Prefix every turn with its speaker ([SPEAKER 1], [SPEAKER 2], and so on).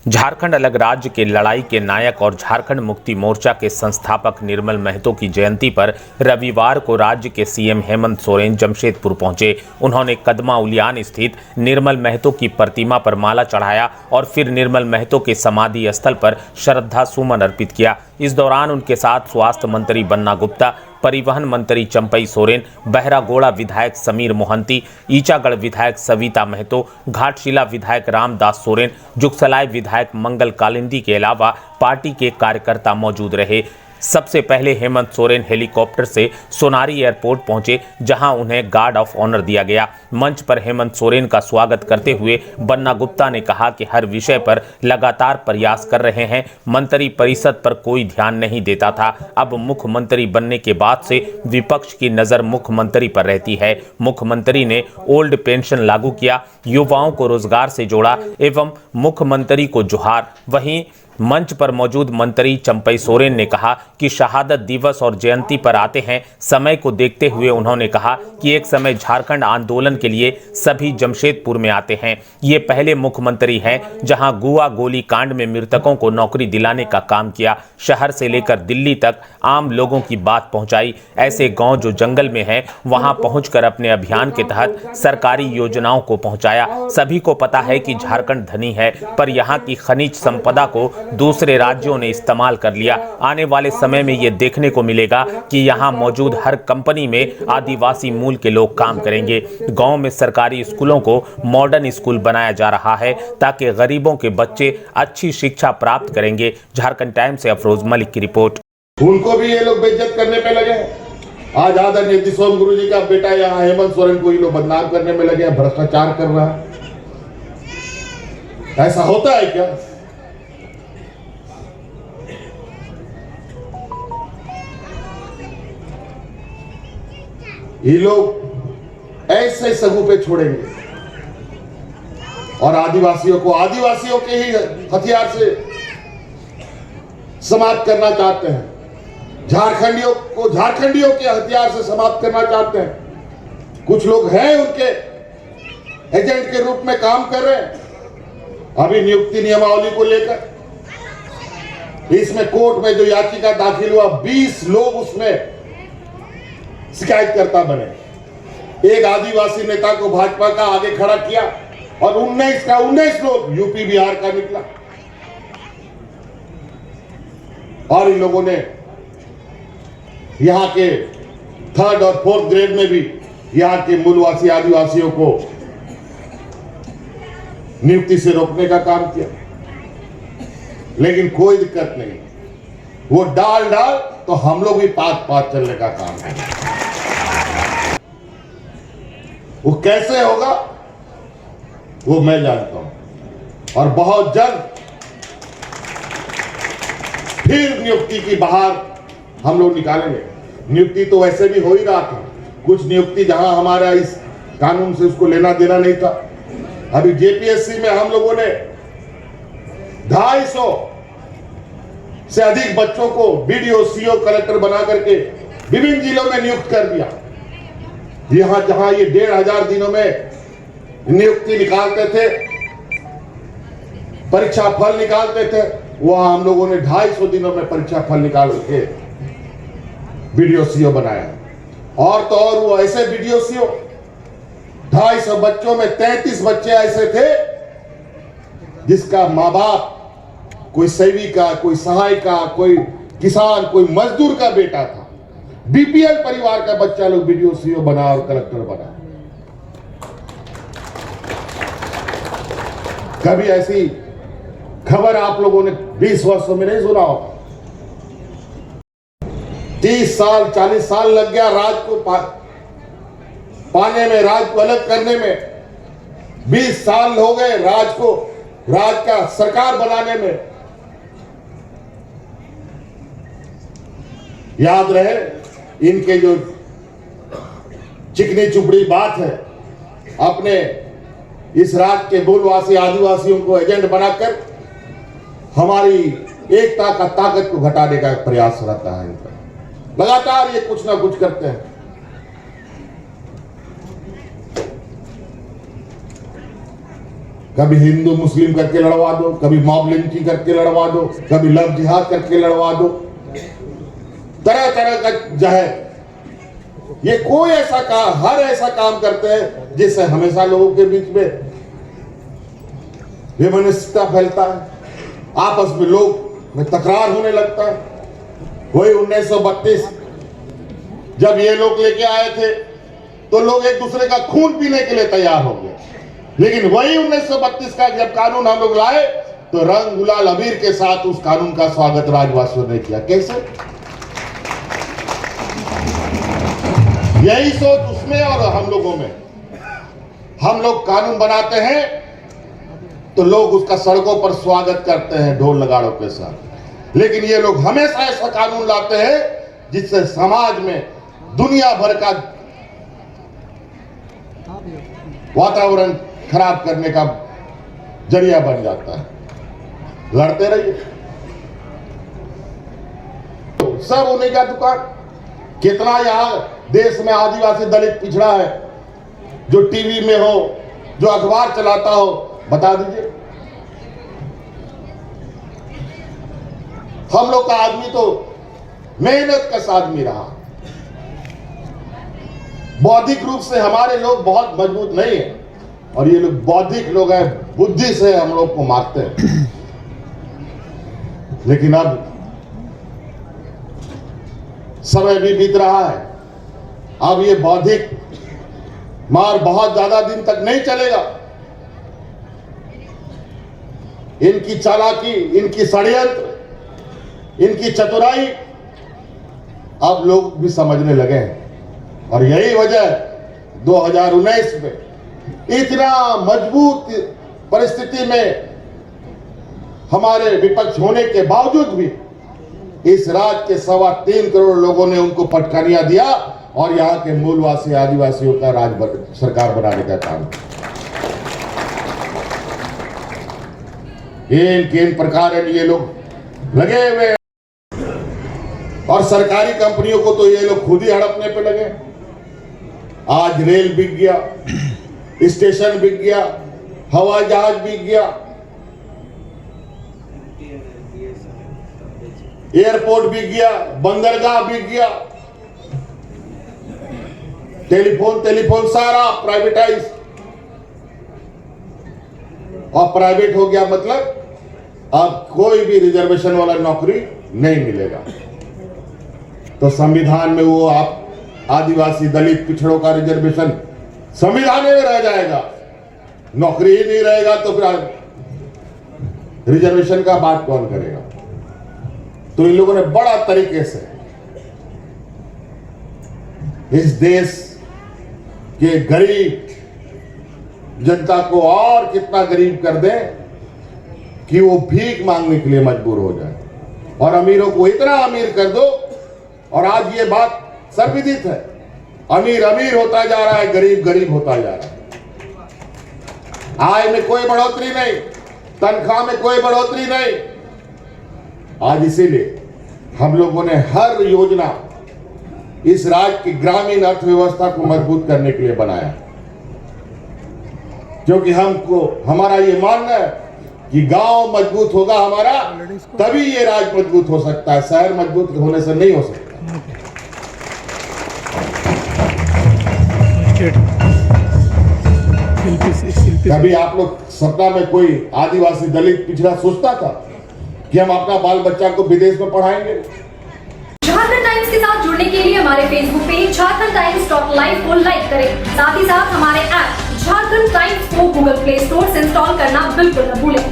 [SPEAKER 1] झारखंड अलग राज्य के लड़ाई के नायक और झारखंड मुक्ति मोर्चा के संस्थापक निर्मल महतो की जयंती पर रविवार को राज्य के सीएम हेमंत सोरेन जमशेदपुर पहुंचे। उन्होंने कदमा उलियान स्थित निर्मल महतो की प्रतिमा पर माला चढ़ाया और फिर निर्मल महतो के समाधि स्थल पर श्रद्धा सुमन अर्पित किया। इस दौरान उनके साथ स्वास्थ्य मंत्री बन्ना गुप्ता, परिवहन मंत्री चंपई सोरेन, बहरागोड़ा विधायक समीर मोहंती, ईचागढ़ विधायक सविता महतो, घाटशिला विधायक रामदास सोरेन, जुगसलाई विधायक मंगल कालिंदी के अलावा पार्टी के कार्यकर्ता मौजूद रहे। सबसे पहले हेमंत सोरेन हेलीकॉप्टर से सोनारी एयरपोर्ट पहुंचे, जहां उन्हें गार्ड ऑफ ऑनर दिया गया। मंच पर हेमंत सोरेन का स्वागत करते हुए बन्ना गुप्ता ने कहा कि हर विषय पर लगातार प्रयास कर रहे हैं। मंत्री परिषद पर कोई ध्यान नहीं देता था, अब मुख्यमंत्री बनने के बाद से विपक्ष की नजर मुख्यमंत्री पर रहती है। मुख्यमंत्री ने ओल्ड पेंशन लागू किया, युवाओं को रोजगार से जोड़ा एवं मुख्यमंत्री को जोहार। वहीं मंच पर मौजूद मंत्री चंपई सोरेन ने कहा कि शहादत दिवस और जयंती पर आते हैं। समय को देखते हुए उन्होंने कहा कि एक समय झारखंड आंदोलन के लिए सभी जमशेदपुर में आते हैं। ये पहले मुख्यमंत्री हैं जहां गुआ गोली कांड में मृतकों को नौकरी दिलाने का काम किया। शहर से लेकर दिल्ली तक आम लोगों की बात पहुंचाई। ऐसे गांव जो जंगल में है वहां पहुंचकर अपने अभियान के तहत सरकारी योजनाओं को पहुंचाया। सभी को पता है कि झारखंड धनी है, पर यहाँ की खनिज संपदा को दूसरे राज्यों ने इस्तेमाल कर लिया। आने वाले समय में ये देखने को मिलेगा कि यहाँ मौजूद हर कंपनी में आदिवासी मूल के लोग काम करेंगे। गांव में सरकारी स्कूलों को मॉडर्न स्कूल बनाया जा रहा है ताकि गरीबों के बच्चे अच्छी शिक्षा प्राप्त करेंगे। झारखंड टाइम्स से अफरोज मलिक की रिपोर्ट।
[SPEAKER 2] उनको भी ये लोग बेइज्जत करने पे लगे। आज आदरणीय दिसोम गुरु जी का बेटा यहाँ हेमंत सोरेन को ये लोग बदनाम करने में लगे, भ्रष्टाचार कर रहा है। ऐसा होता है क्या? ये लोग ऐसे सगु पे छोड़ेंगे और आदिवासियों के ही हथियार से समाप्त करना चाहते हैं। झारखंडियों के हथियार से समाप्त करना चाहते हैं। कुछ लोग हैं उनके एजेंट के रूप में काम कर रहे हैं। अभी नियुक्ति नियमावली को लेकर इसमें कोर्ट में जो याचिका दाखिल हुआ, 20 लोग उसमें शिकायतकर्ता बने। एक आदिवासी नेता को भाजपा का आगे खड़ा किया और 19 लोग यूपी बिहार का निकला। और इन लोगों ने यहां के 3rd और 4th ग्रेड में भी यहां के मूलवासी आदिवासियों को नियुक्ति से रोकने का काम किया। लेकिन कोई दिक्कत नहीं, वो डाल तो हम लोग भी पात चलने का काम है। वो कैसे होगा वो मैं जानता हूं और बहुत जल्द फिर नियुक्ति की बहार हम लोग निकालेंगे। नियुक्ति तो वैसे भी हो ही रहा था, कुछ नियुक्ति जहां हमारा इस कानून से उसको लेना देना नहीं था। अभी जेपीएससी में हम लोगों ने 250 से अधिक बच्चों को बीडीओ, सीओ, कलेक्टर बना करके विभिन्न जिलों में नियुक्त कर दिया। यहां जहां ये 1500 दिनों में नियुक्ति निकालते थे, परीक्षा फल निकालते थे, वहां हम लोगों ने 250 दिनों में परीक्षा फल निकाल के बीडीओ, सीओ बनाया। और तो और वो ऐसे बीडीओ, सीओ 250 बच्चों में 33 बच्चे ऐसे थे जिसका माँ बाप कोई सेविका, कोई सहायिका, कोई किसान, कोई मजदूर का बेटा था। बीपीएल परिवार का बच्चा लोग बीडीओ, सीओ बना और कलेक्टर बना। कभी ऐसी खबर आप लोगों ने 20 वर्षों में नहीं सुना होगा। 30 साल 40 साल लग गया राज को पाने में, राज को अलग करने में। 20 साल हो गए राज का सरकार बनाने में। याद रहे, इनके जो चिकनी चुपड़ी बात है, अपने इस राज्य के मूलवासी आदिवासियों को एजेंट बनाकर हमारी एकता का ताकत को घटाने का प्रयास रहता है इनका। लगातार ये कुछ ना कुछ करते हैं। कभी हिंदू मुस्लिम करके लड़वा दो, कभी मॉब लिंचिंग करके लड़वा दो, कभी लव जिहाद करके लड़वा दो, तरह तरह का जो है ये कोई ऐसा काम, हर ऐसा काम करते हैं जिससे हमेशा लोगों के बीच में विमनस्यता फैलता है, आपस में लोग में तकरार होने लगता है। वही 1932 जब ये लोग लेके आए थे तो लोग एक दूसरे का खून पीने के लिए तैयार हो गए, लेकिन वही 1932 का जब कानून हम लोग लाए तो रंग गुलाल अबीर के साथ उस कानून का स्वागत राज्यवासियों ने किया। कैसे? यही सोच उसमें और हम लोगों में। हम लोग कानून बनाते हैं तो लोग उसका सड़कों पर स्वागत करते हैं ढोल नगाड़ों के साथ, लेकिन ये लोग हमेशा ऐसा कानून लाते हैं जिससे समाज में दुनिया भर का वातावरण खराब करने का जरिया बन जाता है। लड़ते रहिए, तो सब उन्हीं का दुकान। कितना यहां देश में आदिवासी दलित पिछड़ा है जो टीवी में हो, जो अखबार चलाता हो, बता दीजिए। हम लोग का आदमी तो मेहनत का आदमी रहा, बौद्धिक रूप से हमारे लोग बहुत मजबूत नहीं है, और ये लोग बौद्धिक लोग हैं, बुद्धि से हम लोग को मारते हैं। लेकिन अब समय भी बीत रहा है, अब ये बौद्धिक मार बहुत ज्यादा दिन तक नहीं चलेगा। इनकी चालाकी, इनकी षड्यंत्र, इनकी चतुराई अब लोग भी समझने लगे हैं, और यही वजह 2019 में इतना मजबूत परिस्थिति में हमारे विपक्ष होने के बावजूद भी इस राज्य के 3.25 करोड़ लोगों ने उनको पटखनियां दिया और यहाँ के मूलवासी आदिवासियों का सरकार बनाने का काम। इन प्रकार ये लोग लगे हुए, और सरकारी कंपनियों को तो ये लोग खुद ही हड़पने पे लगे। आज रेल बिक गया, स्टेशन बिक गया, हवाई जहाज बिक गया, एयरपोर्ट बिक गया, बंदरगाह बिक गया, टेलीफोन सारा प्राइवेटाइज और प्राइवेट हो गया। मतलब अब कोई भी रिजर्वेशन वाला नौकरी नहीं मिलेगा। तो संविधान में वो आप आदिवासी दलित पिछड़ों का रिजर्वेशन संविधान में रह जाएगा, नौकरी ही नहीं रहेगा, तो फिर रिजर्वेशन का बात कौन करेगा? तो इन लोगों ने बड़ा तरीके से इस देश के गरीब जनता को और कितना गरीब कर दे कि वो भीख मांगने के लिए मजबूर हो जाए, और अमीरों को इतना अमीर कर दो। और आज ये बात सर्वविदित है, अमीर अमीर होता जा रहा है, गरीब गरीब होता जा रहा है। आय में कोई बढ़ोतरी नहीं, तनख्वाह में कोई बढ़ोतरी नहीं। आज इसीलिए हम लोगों ने हर योजना इस राज्य की ग्रामीण अर्थव्यवस्था को मजबूत करने के लिए बनाया, क्योंकि हमको हमारा ये मानना है कि गांव मजबूत होगा हमारा, तभी ये राज्य मजबूत हो सकता है, शहर मजबूत होने से नहीं हो सकता। कभी आप लोग सपना में कोई आदिवासी दलित पिछड़ा सोचता था कि हम अपना बाल बच्चा को विदेश में पढ़ाएंगे?
[SPEAKER 3] झारखंड टाइम्स के साथ जुड़ने के लिए हमारे Facebook page Jharkhand times .live को लाइक करें। साथ ही साथ हमारे ऐप झारखंड टाइम्स को गूगल प्ले स्टोर से इंस्टॉल करना बिल्कुल न भूलें।